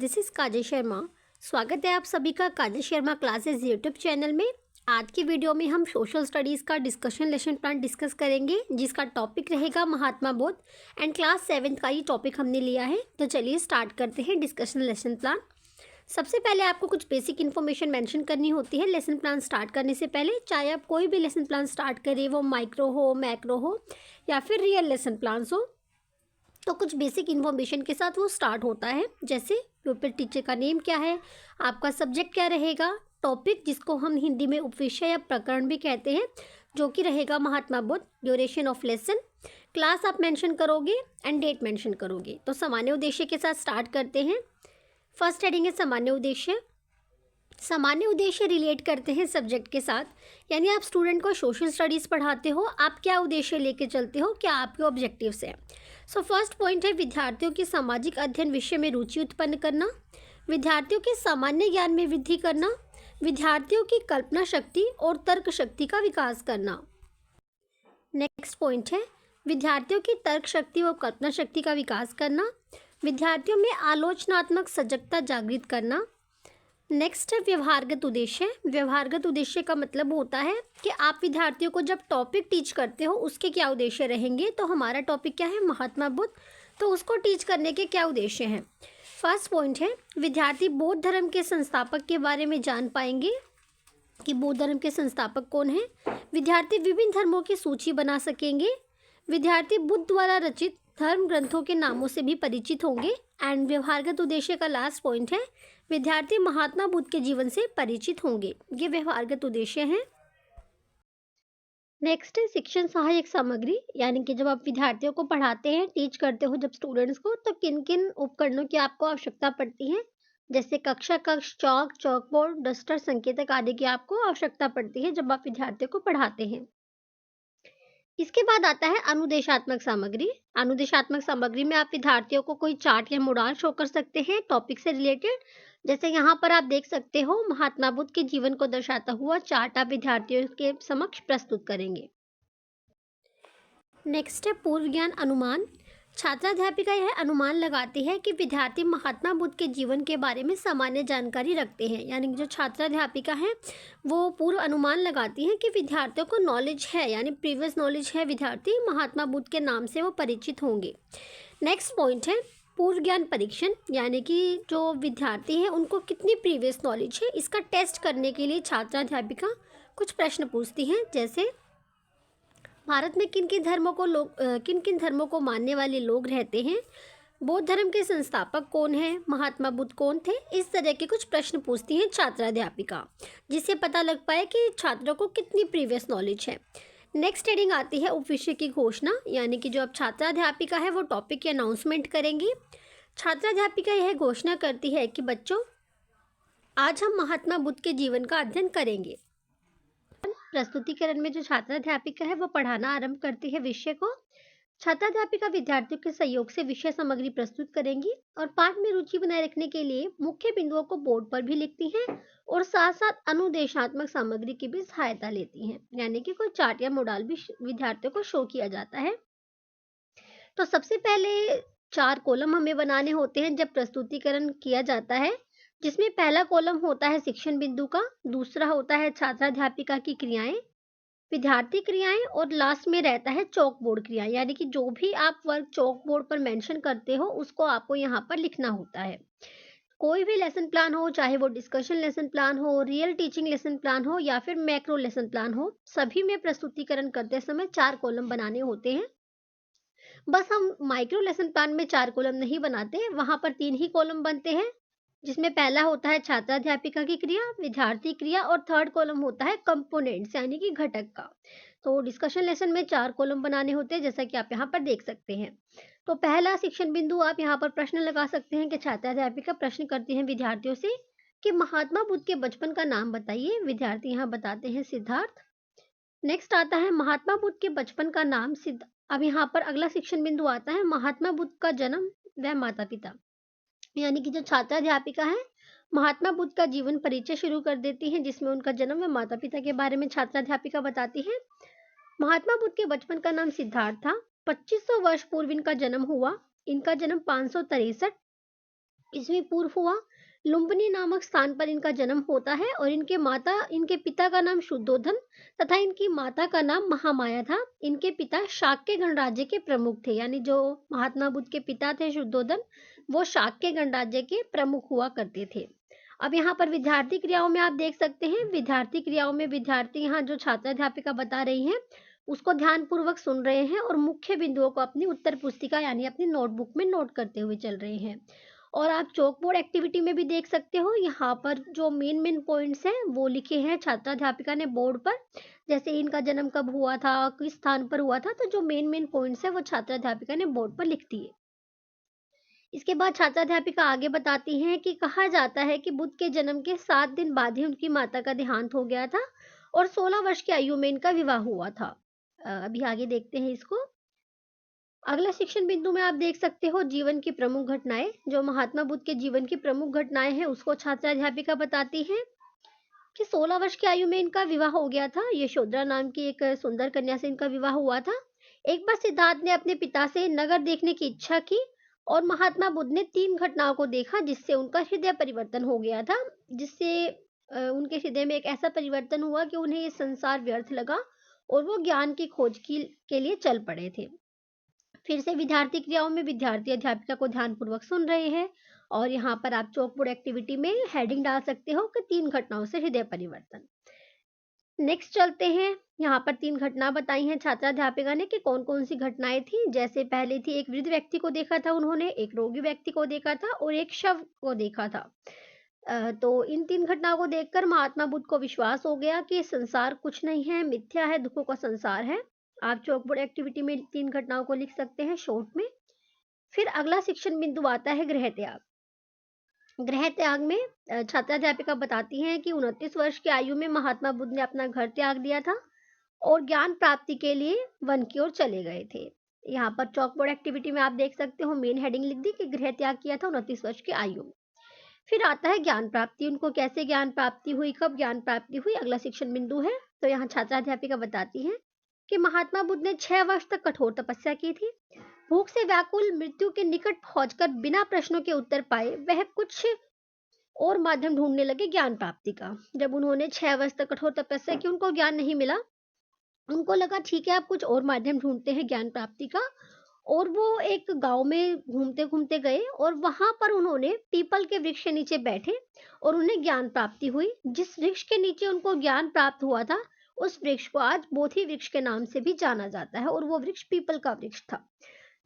This is काजल शर्मा। स्वागत है आप सभी का काजल शर्मा क्लासेस यूट्यूब चैनल में। आज की वीडियो में हम सोशल स्टडीज़ का डिस्कशन लेसन प्लान डिस्कस करेंगे, जिसका टॉपिक रहेगा Mahatma Buddha and class 7th का ये टॉपिक हमने लिया है। तो चलिए स्टार्ट करते हैं डिस्कशन लेसन प्लान। सबसे पहले आपको कुछ बेसिक इन्फॉर्मेशन मेंशन करनी होती है लेसन प्लान स्टार्ट करने से पहले। चाहे आप कोई भी लेसन प्लान स्टार्ट करें, वो माइक्रो हो, मैक्रो हो या फिर रियल लेसन प्लान्स हो, तो कुछ बेसिक इन्फॉर्मेशन के साथ वो स्टार्ट होता है। जैसे प्यूपिल टीचर का नेम क्या है, आपका सब्जेक्ट क्या रहेगा, टॉपिक जिसको हम हिंदी में उपविषय या प्रकरण भी कहते हैं, जो कि रहेगा Mahatma Buddha, duration of lesson, class आप मेंशन करोगे एंड डेट मेंशन करोगे। तो सामान्य उद्देश्य के साथ स्टार्ट करते हैं। फर्स्ट हेडिंग है सामान्य उद्देश्य। सामान्य उद्देश्य रिलेट करते हैं सब्जेक्ट के साथ, यानी आप स्टूडेंट को सोशल स्टडीज़ पढ़ाते हो, आप क्या उद्देश्य लेके चलते हो, क्या आपके ऑब्जेक्टिव्स हैं। सो फर्स्ट पॉइंट है विद्यार्थियों की सामाजिक अध्ययन विषय में रुचि उत्पन्न करना, विद्यार्थियों के सामान्य ज्ञान में वृद्धि करना, विद्यार्थियों की कल्पना शक्ति और तर्क शक्ति का विकास करना। नेक्स्ट पॉइंट है विद्यार्थियों की तर्क शक्ति और कल्पना शक्ति का विकास करना, विद्यार्थियों में आलोचनात्मक सजगता जागृत करना। नेक्स्ट है व्यवहारगत उद्देश्य। व्यवहारगत उद्देश्य का मतलब होता है कि आप विद्यार्थियों को जब टॉपिक टीच करते हो उसके क्या उद्देश्य रहेंगे। तो हमारा टॉपिक क्या है, महात्मा बुद्ध, तो उसको टीच करने के क्या उद्देश्य हैं। फर्स्ट पॉइंट है विद्यार्थी बौद्ध धर्म के संस्थापक के बारे में जान पाएंगे कि बौद्ध धर्म के संस्थापक कौन है। विद्यार्थी विभिन्न धर्मों की सूची बना सकेंगे। विद्यार्थी बुद्ध द्वारा रचित धर्म ग्रंथों के नामों से भी परिचित होंगे। एंड व्यवहारगत उद्देश्य का लास्ट पॉइंट है विद्यार्थी महात्मा बुद्ध के जीवन से परिचित होंगे। ये व्यवहारगत उद्देश्य हैं। नेक्स्ट है शिक्षण सहायक सामग्री, यानी कि जब आप विद्यार्थियों को पढ़ाते हैं, टीच करते हो जब स्टूडेंट्स को, तो किन किन उपकरणों की आपको आवश्यकता पड़ती है। जैसे कक्षा कक्ष, चौक, चौकबोर्ड, डस्टर, संकेतक आदि की आपको आवश्यकता पड़ती है जब आप विद्यार्थियों को पढ़ाते हैं। इसके बाद आता है अनुदेशात्मक सामग्री। अनुदेशात्मक सामग्री में आप विद्यार्थियों को कोई चार्ट या मॉडल शो कर सकते हैं टॉपिक से रिलेटेड। जैसे यहाँ पर आप देख सकते हो महात्मा बुद्ध के जीवन को दर्शाता हुआ चार्ट आप विद्यार्थियों के समक्ष प्रस्तुत करेंगे। नेक्स्ट है पूर्व ज्ञान अनुमान। छात्राध्यापिका यह अनुमान लगाती है कि विद्यार्थी महात्मा बुद्ध के जीवन के बारे में सामान्य जानकारी रखते हैं, यानी जो छात्राध्यापिका है वो पूर्व अनुमान लगाती हैं कि विद्यार्थियों को नॉलेज है, यानी प्रीवियस नॉलेज है, विद्यार्थी महात्मा बुद्ध के नाम से वो परिचित होंगे। नेक्स्ट पॉइंट है पूर्व ज्ञान परीक्षण, यानी कि जो विद्यार्थी हैं उनको कितनी प्रीवियस नॉलेज है, इसका टेस्ट करने के लिए छात्राध्यापिका कुछ प्रश्न पूछती हैं। जैसे भारत में किन किन धर्मों को मानने वाले लोग रहते हैं, बौद्ध धर्म के संस्थापक कौन है, महात्मा बुद्ध कौन थे, इस तरह के कुछ प्रश्न पूछती हैं छात्राध्यापिका, जिससे पता लग पाए कि छात्रों को कितनी प्रीवियस नॉलेज है। नेक्स्ट हेडिंग आती है उपविषय की घोषणा, यानी कि जो अब छात्राध्यापिका है वो टॉपिक की अनाउंसमेंट करेंगी। छात्राध्यापिका यह घोषणा करती है कि बच्चों आज हम महात्मा बुद्ध के जीवन का अध्ययन करेंगे। प्रस्तुतिकरण में जो छात्राध्यापिका है वो पढ़ाना आरंभ करती है विषय को। छात्राध्यापिका विद्यार्थियों के सहयोग से विषय सामग्री प्रस्तुत करेंगी और पाठ में रुचि बनाए रखने के लिए मुख्य बिंदुओं को बोर्ड पर भी लिखती हैं और साथ साथ अनुदेशात्मक सामग्री की भी सहायता लेती हैं, यानी कि कोई चार्ट या मॉडल भी विद्यार्थियों को शो किया जाता है। तो सबसे पहले 4 कॉलम हमें बनाने होते हैं जब प्रस्तुतिकरण किया जाता है, जिसमें पहला कॉलम होता है शिक्षण बिंदु का, दूसरा होता है छात्राध्यापिका की क्रियाएं, विद्यार्थी क्रियाएं, और लास्ट में रहता है चौक बोर्ड क्रियाएं, यानी कि जो भी आप वर्क चौक बोर्ड पर मेंशन करते हो उसको आपको यहाँ पर लिखना होता है। कोई भी लेसन प्लान हो, चाहे वो डिस्कशन लेसन प्लान हो, रियल टीचिंग लेसन प्लान हो या फिर मैक्रो लेसन प्लान हो, सभी में प्रस्तुतिकरण करते समय 4 कॉलम बनाने होते हैं। बस हम माइक्रो लेसन प्लान में 4 कॉलम नहीं बनाते, वहां पर 3 ही कॉलम बनते हैं, जिसमें पहला होता है छात्राध्यापिका की क्रिया, विद्यार्थी क्रिया और थर्ड कॉलम होता है कंपोनेंट्स, यानी कि घटक का। तो डिस्कशन लेसन में 4 कॉलम बनाने होते हैं, जैसा कि आप यहाँ पर देख सकते हैं। तो पहला शिक्षण बिंदु आप यहाँ पर प्रश्न लगा सकते हैं कि छात्राध्यापिका प्रश्न करती हैं विद्यार्थियों से कि महात्मा बुद्ध के बचपन का नाम बताइए। विद्यार्थी यहाँ बताते हैं सिद्धार्थ। नेक्स्ट आता है महात्मा बुद्ध के बचपन का नाम सिद्ध। अब यहाँ पर अगला शिक्षण बिंदु आता है महात्मा बुद्ध का जन्म व माता पिता, यानी कि जो छात्राध्यापिका है महात्मा बुद्ध का जीवन परिचय शुरू कर देती है, जिसमें उनका जन्म व माता पिता के बारे में छात्राध्यापिका बताती है। महात्मा बुद्ध के बचपन का नाम सिद्धार्थ था। 2500 वर्ष पूर्व इनका जन्म हुआ। इनका जन्म 563 ईस्वी पूर्व हुआ। लुम्बिनी नामक स्थान पर इनका जन्म होता है और इनके पिता का नाम शुद्धोधन तथा इनकी माता का नाम महामाया था। इनके पिता शाक्य गणराज्य के प्रमुख थे, यानी जो महात्मा बुद्ध के पिता थे शुद्धोधन, वो शाक्य गणराज्य के प्रमुख हुआ करते थे। अब यहाँ पर विद्यार्थी क्रियाओं में आप देख सकते हैं, विद्यार्थी क्रियाओं में विद्यार्थी यहाँ जो छात्राध्यापिका बता रही हैं उसको ध्यानपूर्वक सुन रहे हैं और मुख्य बिंदुओं को अपनी उत्तर पुस्तिका यानी अपनी नोटबुक में नोट करते हुए चल रहे हैं। और आप चौक बोर्ड एक्टिविटी में भी देख सकते हो, यहाँ पर जो मेन मेन पॉइंट्स हैं वो लिखे हैं छात्राध्यापिका ने बोर्ड पर, जैसे इनका जन्म कब हुआ था, किस स्थान पर हुआ था, तो जो मेन मेन पॉइंट्स है वो छात्राध्यापिका ने बोर्ड पर लिख दिए। इसके बाद छात्राध्यापिका आगे बताती हैं कि कहा जाता है कि बुद्ध के जन्म के 7 दिन बाद ही उनकी माता का देहांत हो गया था और 16 वर्ष की आयु में इनका विवाह हुआ था। अभी आगे देखते हैं इसको। अगला शिक्षण बिंदु में आप देख सकते हो जीवन की प्रमुख घटनाएं। जो महात्मा बुद्ध के जीवन की प्रमुख घटनाएं हैं उसको छात्राध्यापिका बताती हैं कि 16 वर्ष की आयु में इनका विवाह हो गया था। यशोधरा नाम की एक सुंदर कन्या से इनका विवाह हुआ था। एक बार सिद्धार्थ ने अपने पिता से नगर देखने की इच्छा की और महात्मा बुद्ध ने 3 घटनाओं को देखा जिससे उनका हृदय परिवर्तन हो गया था, जिससे उनके हृदय में एक ऐसा परिवर्तन हुआ कि उन्हें ये संसार व्यर्थ लगा और वो ज्ञान की खोज के लिए चल पड़े थे। फिर से विद्यार्थी क्रियाओं में विद्यार्थी अध्यापिका को ध्यानपूर्वक सुन रहे हैं और यहाँ पर आप चौक बोर्ड एक्टिविटी में हेडिंग डाल सकते हो कि 3 घटनाओं से हृदय परिवर्तन। नेक्स्ट चलते हैं। यहाँ पर 3 घटना बताई हैं छात्राध्यापिका ने कि कौन कौन सी घटनाएं थी। जैसे पहले थी, एक वृद्ध व्यक्ति को देखा था उन्होंने, एक रोगी व्यक्ति को देखा था और एक शव को देखा था। तो इन 3 घटनाओं को देखकर महात्मा बुद्ध को विश्वास हो गया कि संसार कुछ नहीं है, मिथ्या है, दुखों का संसार है। आप चौक बोर्ड एक्टिविटी में 3 घटनाओं को लिख सकते हैं शॉर्ट में। फिर अगला शिक्षण बिंदु आता है गृह त्याग। गृह त्याग में छात्राध्यापिका बताती हैं कि 29 वर्ष की आयु में महात्मा बुद्ध ने अपना घर त्याग दिया था और ज्ञान प्राप्ति के लिए वन की ओर चले गए थे। यहाँ पर चौक बोर्ड एक्टिविटी में आप देख सकते हो मेन हेडिंग लिख दी कि गृह त्याग किया था 29 वर्ष की आयु में। फिर आता है ज्ञान प्राप्ति। उनको कैसे ज्ञान प्राप्ति हुई, कब ज्ञान प्राप्ति हुई, अगला शिक्षण बिंदु है। तो यहाँ छात्राध्यापिका बताती हैं कि महात्मा बुद्ध ने 6 वर्ष तक कठोर तपस्या की थी। भूख से व्याकुल, मृत्यु के निकट पहुंचकर बिना प्रश्नों के उत्तर पाए वह कुछ और माध्यम ढूंढने लगे ज्ञान प्राप्ति का। जब उन्होंने 6 वर्ष तक कठोर तपस्या की, उनको ज्ञान नहीं मिला, उनको लगा ठीक है अब कुछ और माध्यम ढूंढते हैं ज्ञान प्राप्ति का। और वो एक गांव में घूमते घूमते गए और वहां पर उन्होंने पीपल के वृक्ष के नीचे बैठे और उन्हें ज्ञान प्राप्ति हुई। जिस वृक्ष के नीचे उनको ज्ञान प्राप्त हुआ था उस वृक्ष को आज बोधि वृक्ष के नाम से भी जाना जाता है और वो वृक्ष पीपल का वृक्ष था।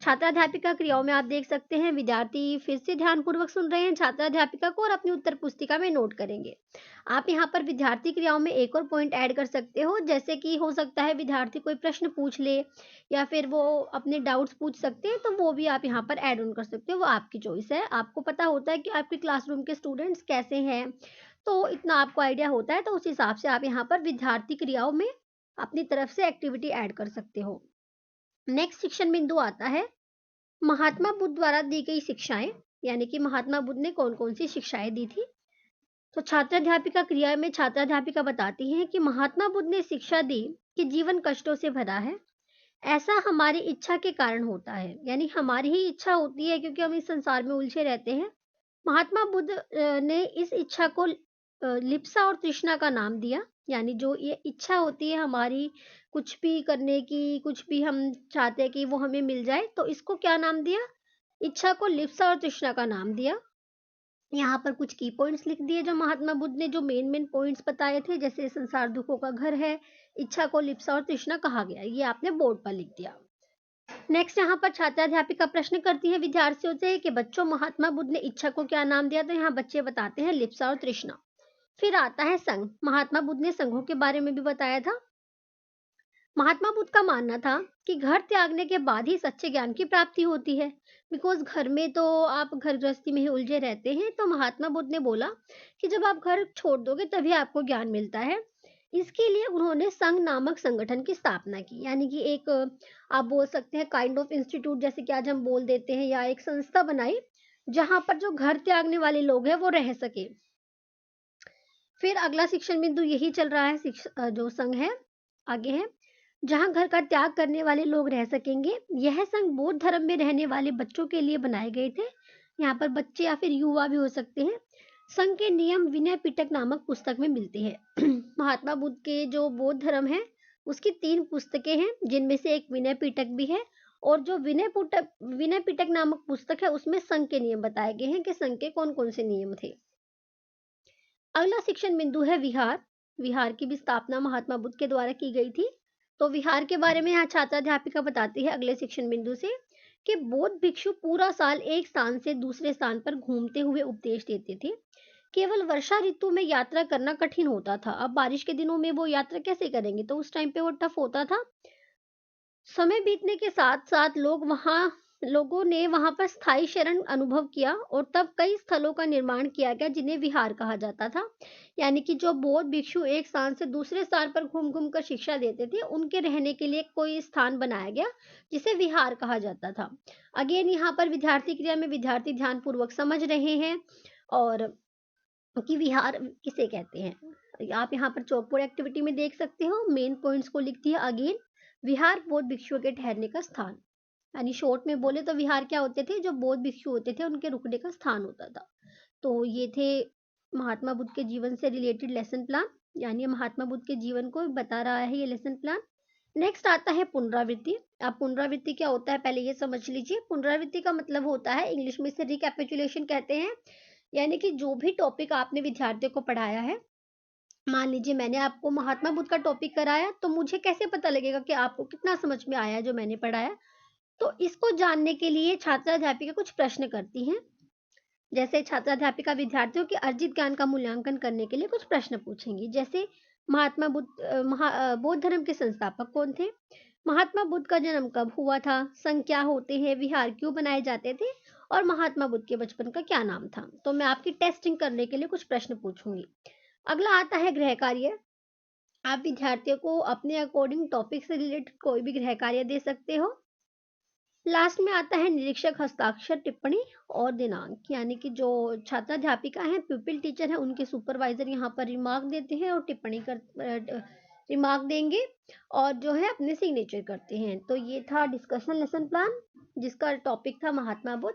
छात्राध्यापिका क्रियाओं में आप देख सकते हैं विद्यार्थी फिर से ध्यानपूर्वक सुन रहे हैं छात्राध्यापिका को और अपनी उत्तर पुस्तिका में नोट करेंगे। आप यहाँ पर विद्यार्थी क्रियाओं में एक और पॉइंट ऐड कर सकते हो, जैसे कि हो सकता है विद्यार्थी कोई प्रश्न पूछ ले या फिर वो अपने डाउट्स पूछ सकते हैं, तो वो भी आप यहाँ पर ऐड ऑन कर सकते हो, वो आपकी चॉइस है। आपको पता होता है कि आपके क्लासरूम के स्टूडेंट्स कैसे हैं, तो इतना आपको आइडिया होता है, तो उस हिसाब से आप यहाँ पर विद्यार्थी क्रियाओं में अपनी तरफ से एक्टिविटी ऐड कर सकते हो। नेक्स्ट शिक्षण बिंदु आता है महात्मा बुद्ध द्वारा दी गई शिक्षाएं, यानी कि महात्मा बुद्ध ने कौन कौन सी शिक्षाएं दी थी। तो छात्राध्यापिका क्रिया में छात्राध्यापिका बताती हैं कि महात्मा बुद्ध ने शिक्षा दी कि जीवन कष्टों से भरा है, ऐसा हमारी इच्छा के कारण होता है, यानी हमारी ही इच्छा होती है क्योंकि हम इस संसार में उलझे रहते हैं। महात्मा बुद्ध ने इस इच्छा को लिप्सा और तृष्णा का नाम दिया, यानी जो ये इच्छा होती है हमारी कुछ भी करने की, कुछ भी हम चाहते हैं कि वो हमें मिल जाए, तो इसको क्या नाम दिया, इच्छा को लिप्सा और तृष्णा का नाम दिया। यहाँ पर कुछ की पॉइंट्स लिख दिए जो महात्मा बुद्ध ने जो मेन मेन पॉइंट्स बताए थे, जैसे संसार दुखों का घर है, इच्छा को लिप्सा और तृष्णा कहा गया, ये आपने बोर्ड पर लिख दिया। नेक्स्ट यहाँ पर छात्राध्यापिका प्रश्न करती है विद्यार्थियों से कि बच्चों महात्मा बुद्ध ने इच्छा को क्या नाम दिया, तो यहाँ बच्चे बताते हैं लिप्सा और तृष्णा। फिर आता है संघ। महात्मा बुद्ध ने संघों के बारे में भी बताया था। महात्मा बुद्ध का मानना था कि घर त्यागने के बाद ही सच्चे ज्ञान की प्राप्ति होती है, बिकॉज घर में तो आप घर गृहस्थी में ही उलझे रहते हैं। तो महात्मा बुद्ध ने बोला कि जब आप घर छोड़ दोगे तभी आपको ज्ञान मिलता है। इसके लिए उन्होंने संघ नामक संगठन की स्थापना की, यानी कि एक आप बोल सकते हैं काइंड ऑफ इंस्टीट्यूट जैसे कि आज हम बोल देते हैं, या एक संस्था बनाई जहां पर जो घर त्यागने वाले लोग हैं वो रह सके। फिर अगला शिक्षण बिंदु यही चल रहा है, जो संघ है आगे है, जहां घर का त्याग करने वाले लोग रह सकेंगे। यह संघ बौद्ध धर्म में रहने वाले बच्चों के लिए बनाए गए थे यहाँ पर बच्चे या फिर युवा भी हो सकते हैं। संघ के नियम विनय पिटक नामक पुस्तक में मिलते हैं। महात्मा बुद्ध के जो बौद्ध धर्म है उसकी 3 पुस्तकें हैं, जिनमें से एक विनय पिटक भी है। और जो विनय पिटक नामक पुस्तक है उसमें संघ के नियम बताए गए हैं कि संघ के कौन कौन से नियम थे। अगला शिक्षण बिंदु है विहार। विहार की भी स्थापना महात्मा बुद्ध के द्वारा की गई थी। तो विहार के बारे में यहाँ छात्राध्यापिका बताती है अगले शिक्षण बिंदु से कि बौद्ध भिक्षु पूरा साल एक स्थान से दूसरे स्थान पर घूमते हुए उपदेश देते थे। केवल वर्षा ऋतु में यात्रा करना कठिन होता था। अब बारिश के दिनों में वो यात्रा कैसे करेंगे, तो उस टाइम पे वो टफ होता था। समय बीतने के साथ साथ लोगों ने वहां पर स्थायी शरण अनुभव किया और तब कई स्थलों का निर्माण किया गया जिन्हें विहार कहा जाता था। यानी कि जो बौद्ध भिक्षु एक स्थान से दूसरे स्थान पर घूम घूम कर शिक्षा देते थे, उनके रहने के लिए कोई स्थान बनाया गया जिसे विहार कहा जाता था। अगेन यहाँ पर विद्यार्थी क्रिया में विद्यार्थी ध्यान पूर्वक समझ रहे हैं और कि विहार किसे कहते हैं। आप यहाँ पर चौकबोर्ड एक्टिविटी में देख सकते हो, मेन पॉइंट्स को लिखती है अगेन। विहार बौद्ध भिक्षुओं के ठहरने का स्थान, यानी शॉर्ट में बोले तो विहार क्या होते थे, जो बौद्ध भिक्षु होते थे उनके रुकने का स्थान होता था। तो ये थे महात्मा बुद्ध के जीवन से रिलेटेड लेसन प्लान, यानी महात्मा बुद्ध के जीवन को बता रहा है ये लेसन प्लान। नेक्स्ट आता है पुनरावृत्ति। अब पुनरावृत्ति क्या होता है पहले ये समझ लीजिए। पुनरावृत्ति का मतलब होता है, इंग्लिश में इसे रिकैपिचुलेशन कहते हैं, यानी कि जो भी टॉपिक आपने विद्यार्थियों को पढ़ाया है, मान लीजिए मैंने आपको महात्मा बुद्ध का टॉपिक कराया, तो मुझे कैसे पता लगेगा कि आपको कितना समझ में आया है जो मैंने पढ़ाया। तो इसको जानने के लिए छात्र-अध्यापिका कुछ प्रश्न करती हैं। जैसे छात्र-अध्यापिका विद्यार्थियों के अर्जित ज्ञान का मूल्यांकन करने के लिए कुछ प्रश्न पूछेंगी। जैसे बौद्ध धर्म के संस्थापक कौन थे? महात्मा बुद्ध का जन्म कब हुआ था? संघ क्या होते हैं? विहार क्यों बनाए जाते थे? और महात्मा बुद्ध के बचपन का क्या नाम था? तो मैं आपकी टेस्टिंग करने के लिए कुछ प्रश्न पूछूंगी। अगला आता है गृह कार्य। आप विद्यार्थियों को अपने अकॉर्डिंग टॉपिक से रिलेटेड कोई भी गृह कार्य दे सकते हो। लास्ट में आता है निरीक्षक हस्ताक्षर टिप्पणी और दिनांक, यानी कि जो छात्राध्यापिका हैं, प्यूपिल टीचर हैं, उनके सुपरवाइजर यहाँ पर रिमार्क देते हैं और रिमार्क देंगे और जो है अपने सिग्नेचर करते हैं। तो ये था डिस्कशन लेसन प्लान जिसका टॉपिक था महात्मा बुद्ध।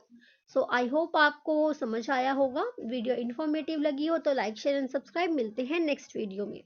सो आई होप आपको समझ आया होगा। वीडियो इन्फॉर्मेटिव लगी हो तो लाइक शेयर एंड सब्सक्राइब। मिलते हैं नेक्स्ट वीडियो में।